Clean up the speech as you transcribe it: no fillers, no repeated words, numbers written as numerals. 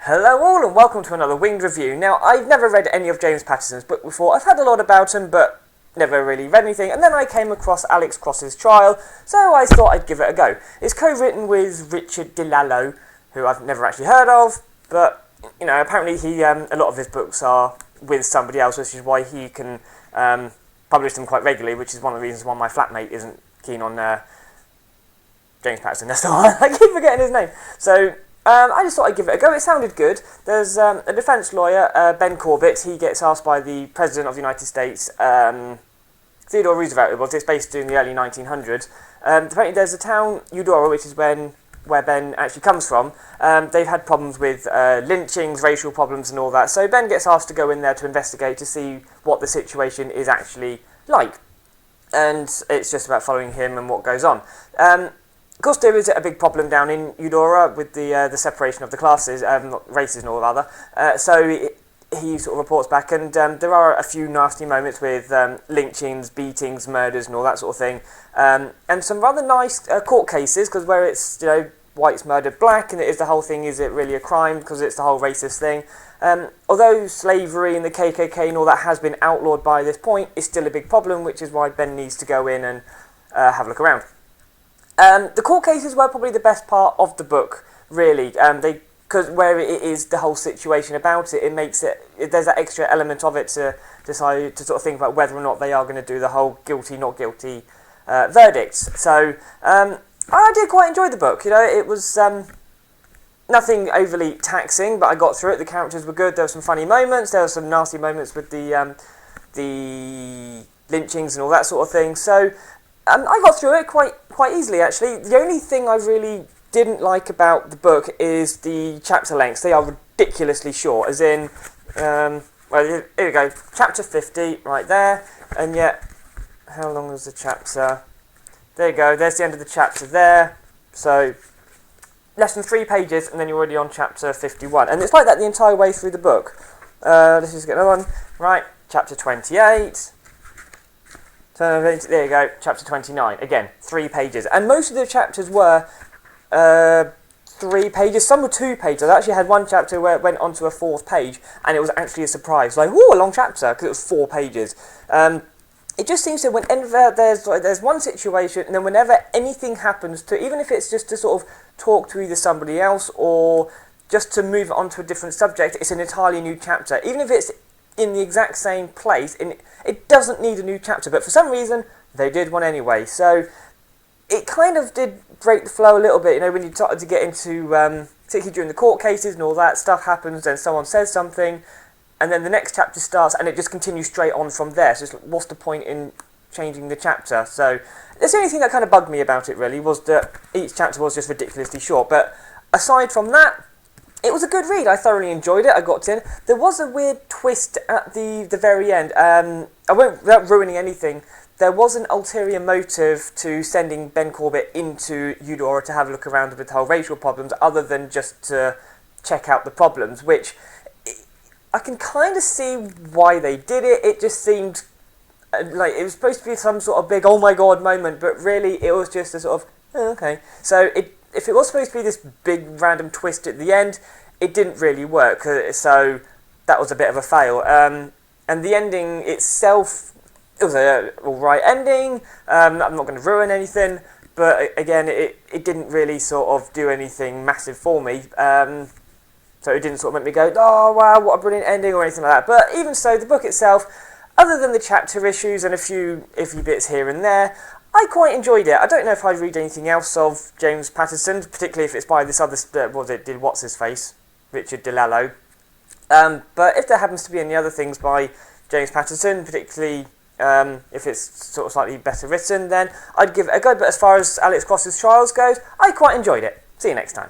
Hello all and welcome to another Winged Review. Now, I've never read any of James Patterson's book before. I've had a lot about him, but never really read anything. And then I came across Alex Cross's Trial, so I thought I'd give it a go. It's co-written with Richard Dilallo, who I've never actually heard of, but, you know, apparently a lot of his books are with somebody else, which is why he can publish them quite regularly, which is one of the reasons why my flatmate isn't keen on James Patterson. That's the one. I keep forgetting his name. So I just thought I'd give it a go. It sounded good. There's a defence lawyer, Ben Corbett. He gets asked by the President of the United States, Theodore Roosevelt. It was. It's based in the early 1900s. Apparently, there's a town, Eudora, which is where Ben actually comes from. They've had problems with lynchings, racial problems, and all that. So Ben gets asked to go in there to investigate to see what the situation is actually like, and it's just about following him and what goes on. Of course, there is a big problem down in Eudora with the separation of the classes, not races and all rather. So he sort of reports back, and there are a few nasty moments with lynchings, beatings, murders, and all that sort of thing, and some rather nice court cases, because where it's, you know, whites murdered black, and it is the whole thing, is it really a crime, because it's the whole racist thing. Although slavery and the KKK and all that has been outlawed by this point, it's still a big problem, which is why Ben needs to go in and have a look around. The court cases were probably the best part of the book, really. Because where it is the whole situation about it, it makes it, there's that extra element of it to decide to sort of think about whether or not they are going to do the whole guilty, not guilty verdicts. So I did quite enjoy the book. You know, it was nothing overly taxing, but I got through it. The characters were good. There were some funny moments. There were some nasty moments with the lynchings and all that sort of thing. So I got through it quite easily, actually. The only thing I really didn't like about the book is the chapter lengths. They are ridiculously short, as in, well, here we go, chapter 50, right there, and yet, how long was the chapter? There you go, there's the end of the chapter there, so less than 3 pages, and then you're already on chapter 51, and it's like that the entire way through the book. Let's just get another one, right, chapter 28, there you go, chapter 29. Again, 3 pages. And most of the chapters were 3 pages. Some were 2 pages. I actually had one chapter where it went onto a 4th page, and it was actually a surprise. Like, ooh, a long chapter, because it was 4 pages. It just seems that whenever there's one situation, and then whenever anything happens to, even if it's just to sort of talk to either somebody else or just to move on to a different subject, it's an entirely new chapter. Even if it's in the exact same place, it doesn't need a new chapter, but for some reason they did one anyway. So it kind of did break the flow a little bit, you know, when you started to get into, particularly during the court cases and all that stuff happens, then someone says something, and then the next chapter starts, and it just continues straight on from there. So it's like, what's the point in changing the chapter? So that's the only thing that kind of bugged me about it, really, was that each chapter was just ridiculously short. But aside from that, it was a good read. I thoroughly enjoyed it. I got in. There was a weird twist at the very end. I won't, without ruining anything, there was an ulterior motive to sending Ben Corbett into Eudora to have a look around with the whole racial problems, other than just to check out the problems, which I can kind of see why they did it. It just seemed like it was supposed to be some sort of big, oh my god moment, but really it was just a sort of, oh, okay. So if it was supposed to be this big random twist at the end, it didn't really work, so that was a bit of a fail. And the ending itself, it was a alright ending. I'm not going to ruin anything, but again, it didn't really sort of do anything massive for me. So it didn't sort of make me go, oh wow, what a brilliant ending, or anything like that. But even so, the book itself, other than the chapter issues and a few iffy bits here and there, I quite enjoyed it. I don't know if I'd read anything else of James Patterson, particularly if it's by this other, what's-his-face? Richard Dilallo. But if there happens to be any other things by James Patterson, particularly if it's sort of slightly better written, then I'd give it a go. But as far as Alex Cross's Trials goes, I quite enjoyed it. See you next time.